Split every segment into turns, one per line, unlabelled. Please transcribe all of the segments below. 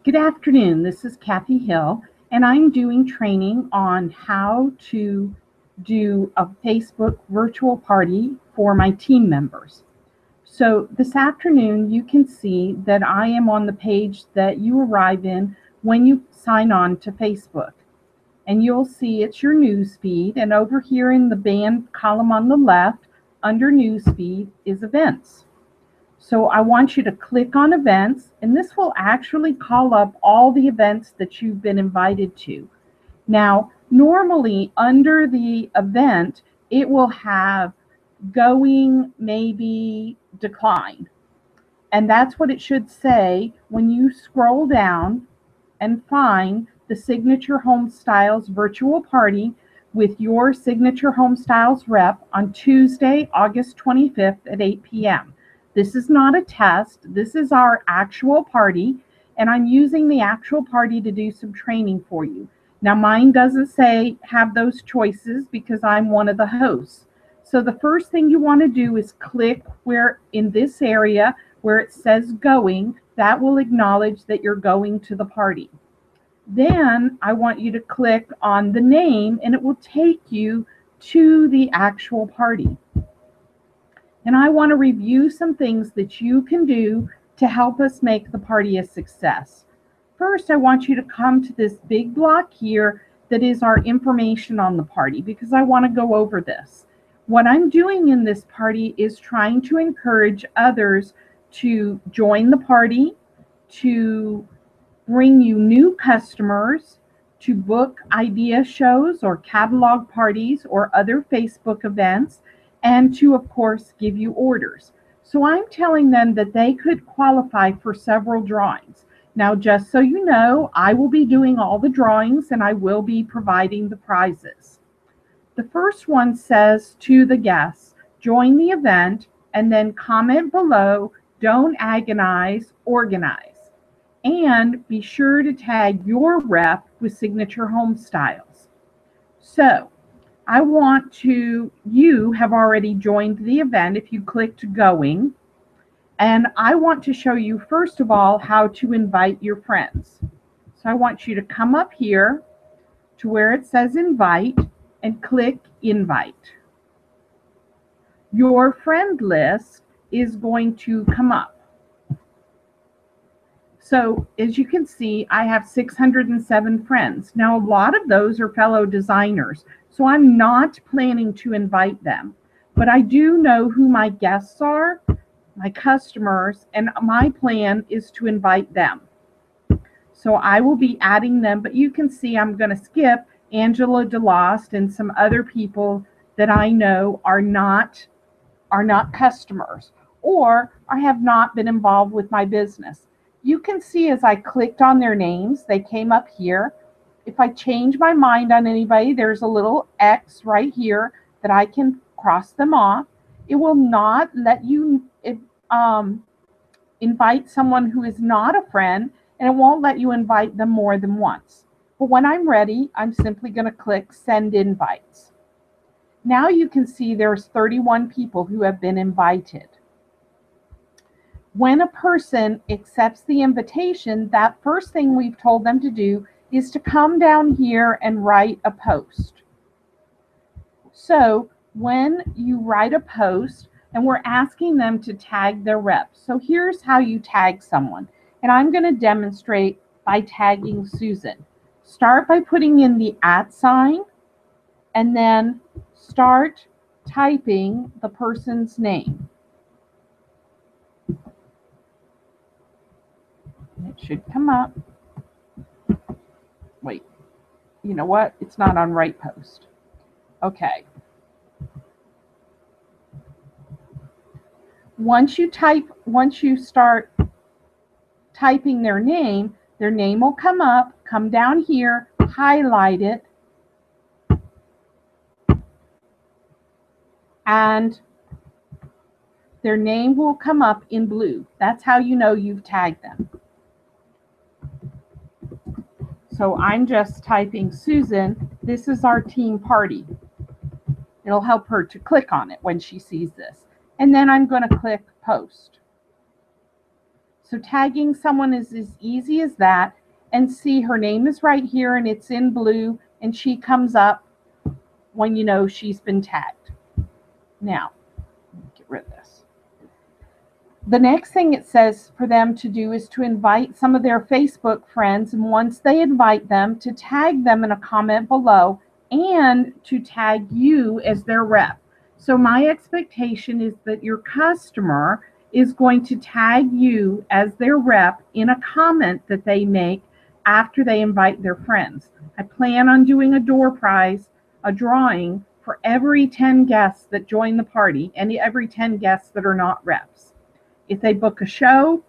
Good afternoon. This is Kathy Hill, and I'm doing training on how to do a Facebook virtual party for my team members. So this afternoon, you can see that I am on the page that you arrive in when you sign on to Facebook. And you'll see it's your news feed, and over here in the band column on the left, under news feed is events. So I want you to click on events, and this will actually call up all the events that you've been invited to. Now, normally under the event, it will have going, maybe, decline. And that's what it should say when you scroll down and find the Signature Home Styles virtual party with your Signature Home Styles rep on Tuesday, August 25th at 8 p.m. This is not a test. This is our actual party, and I'm using the actual party to do some training for you. Now, mine doesn't say have those choices because I'm one of the hosts. So the first thing you want to do is click where in this area where it says going. That will acknowledge that you're going to the party. Then I want you to click on the name, and it will take you to the actual party. And I want to review some things that you can do to help us make the party a success. First, I want you to come to this big block here that is our information on the party, because I want to go over this. What I'm doing in this party is trying to encourage others to join the party, to bring you new customers, to book idea shows or catalog parties or other Facebook events, and to, of course, give you orders. So I'm telling them that they could qualify for several drawings. Now, just so you know, I will be doing all the drawings and I will be providing the prizes. The first one says to the guests, join the event, and then comment below, don't agonize, organize. And be sure to tag your rep with Signature Home Styles. So, you have already joined the event if you clicked going, and I want to show you first of all how to invite your friends. So I want you to come up here to where it says invite and click invite. Your friend list is going to come up. So as you can see, I have 607 friends. Now, a lot of those are fellow designers, so I'm not planning to invite them. But I do know who my guests are, my customers, and my plan is to invite them. So I will be adding them, but you can see I'm going to skip Angela DeLost and some other people that I know are not customers or have not been involved with my business. You can see as I clicked on their names, they came up here. If I change my mind on anybody, there's a little X right here that I can cross them off. It will not let you invite someone who is not a friend, and it won't let you invite them more than once. But when I'm ready, I'm simply going to click send invites. Now you can see there's 31 people who have been invited. When a person accepts the invitation, that first thing we've told them to do is to come down here and write a post. So when you write a post, and we're asking them to tag their rep. So here's how you tag someone. And I'm going to demonstrate by tagging Susan. Start by putting in the @ sign, and then start typing the person's name. It should come up. Wait, you know what? It's not on Right Post. Okay. Once you start typing their name will come up, come down here, highlight it, and their name will come up in blue. That's how you know you've tagged them. So I'm just typing Susan. This is our team party. It'll help her to click on it when she sees this. And then I'm going to click post. So tagging someone is as easy as that. And see, her name is right here and it's in blue, and she comes up when you know she's been tagged. Now, get rid of this. The next thing it says for them to do is to invite some of their Facebook friends, and once they invite them, to tag them in a comment below and to tag you as their rep. So my expectation is that your customer is going to tag you as their rep in a comment that they make after they invite their friends. I plan on doing a door prize, a drawing for every 10 guests that join the party and every 10 guests that are not reps. If they book a show,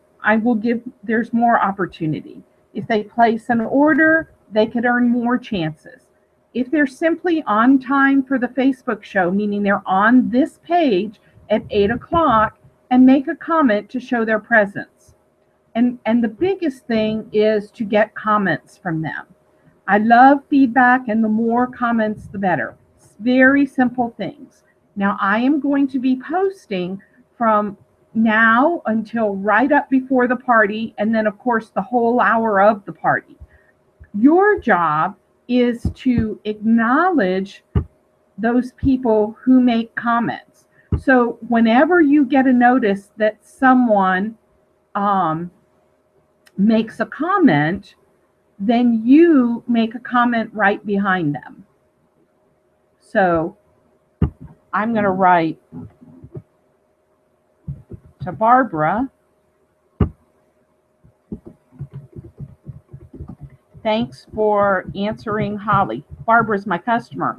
there's more opportunity. If they place an order, they could earn more chances. If they're simply on time for the Facebook show, meaning they're on this page at 8 o'clock, and make a comment to show their presence. And the biggest thing is to get comments from them. I love feedback, and the more comments, the better. It's very simple things. Now, I am going to be posting from now until right up before the party, and then, of course, the whole hour of the party. Your job is to acknowledge those people who make comments. So whenever you get a notice that someone makes a comment, then you make a comment right behind them. So I'm going to write to Barbara, thanks for answering Holly. Barbara's my customer.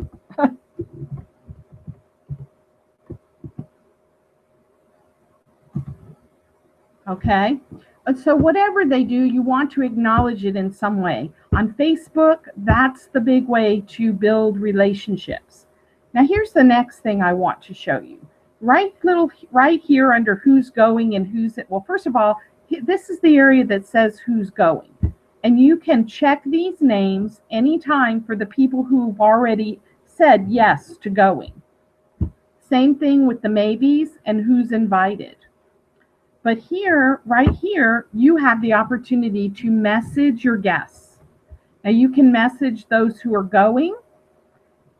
Okay. So whatever they do, you want to acknowledge it in some way. On Facebook, that's the big way to build relationships. Now here's the next thing I want to show you. Right here under who's going and who's, well, first of all, this is the area that says who's going. And you can check these names anytime for the people who've already said yes to going. Same thing with the maybes and who's invited. But here, right here, you have the opportunity to message your guests. Now you can message those who are going,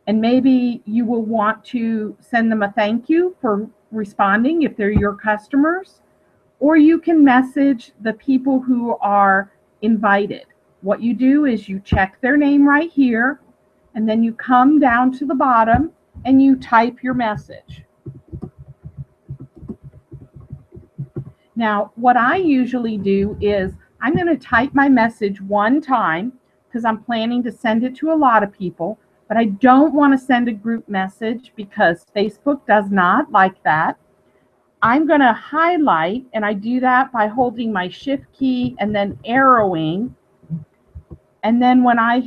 and maybe you will want to send them a thank you for responding if they're your customers, or you can message the people who are invited. What you do is you check their name right here, and then you come down to the bottom and you type your message. Now, what I usually do is I'm going to type my message one time because I'm planning to send it to a lot of people, but I don't want to send a group message because Facebook does not like that. I'm going to highlight, and I do that by holding my shift key and then arrowing. And then when I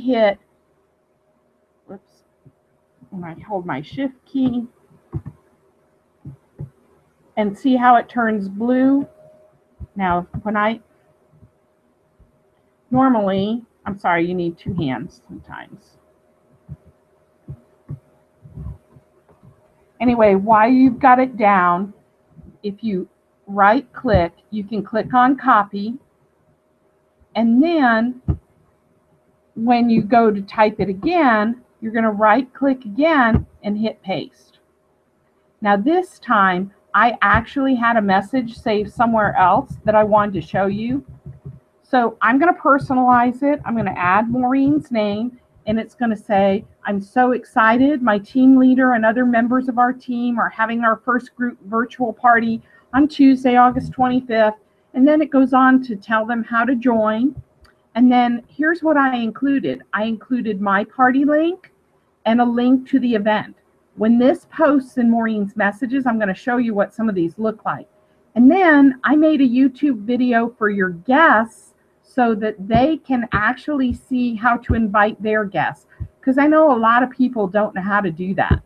hold my shift key and see how it turns blue. Now, normally, I'm sorry, you need two hands sometimes. Anyway, while you've got it down, if you right click, you can click on copy. And then when you go to type it again, you're going to right click again and hit paste. Now this time, I actually had a message saved somewhere else that I wanted to show you. So I'm going to personalize it. I'm going to add Maureen's name, and it's going to say, I'm so excited. My team leader and other members of our team are having our first group virtual party on Tuesday, August 25th. And then it goes on to tell them how to join. And then here's what I included. I included my party link and a link to the event. When this posts in Maureen's messages, I'm going to show you what some of these look like. And then I made a YouTube video for your guests so that they can actually see how to invite their guests, because I know a lot of people don't know how to do that.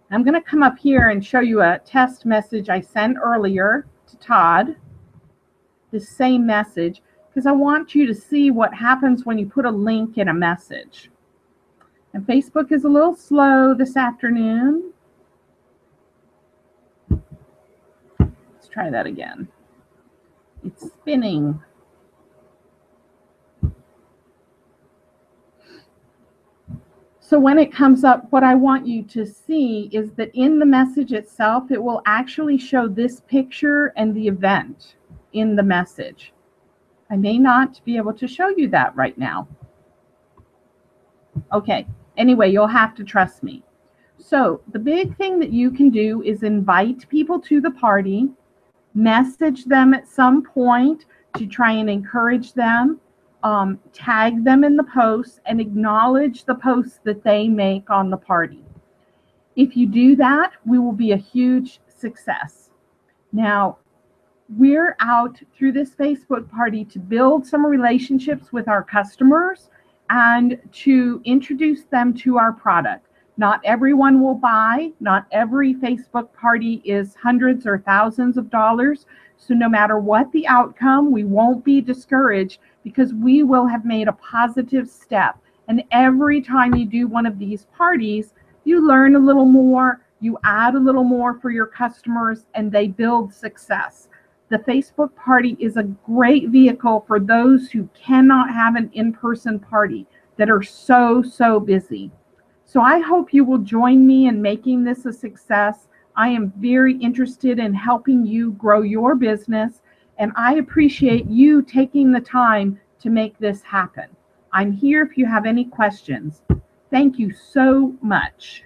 I'm going to come up here and show you a test message I sent earlier to Todd, the same message, because I want you to see what happens when you put a link in a message. And Facebook is a little slow this afternoon. Let's try that again. It's spinning. So when it comes up, what I want you to see is that in the message itself, it will actually show this picture and the event in the message. I may not be able to show you that right now. Okay, anyway, you'll have to trust me. So the big thing that you can do is invite people to the party, message them at some point to try and encourage them, tag them in the posts, and acknowledge the posts that they make on the party. If you do that, we will be a huge success. Now, we're out through this Facebook party to build some relationships with our customers and to introduce them to our product. Not everyone will buy. Not every Facebook party is hundreds or thousands of dollars. So no matter what the outcome, we won't be discouraged because we will have made a positive step. And every time you do one of these parties, you learn a little more, you add a little more for your customers, and they build success. The Facebook party is a great vehicle for those who cannot have an in-person party, that are so busy. So I hope you will join me in making this a success. I am very interested in helping you grow your business, and I appreciate you taking the time to make this happen. I'm here if you have any questions. Thank you so much.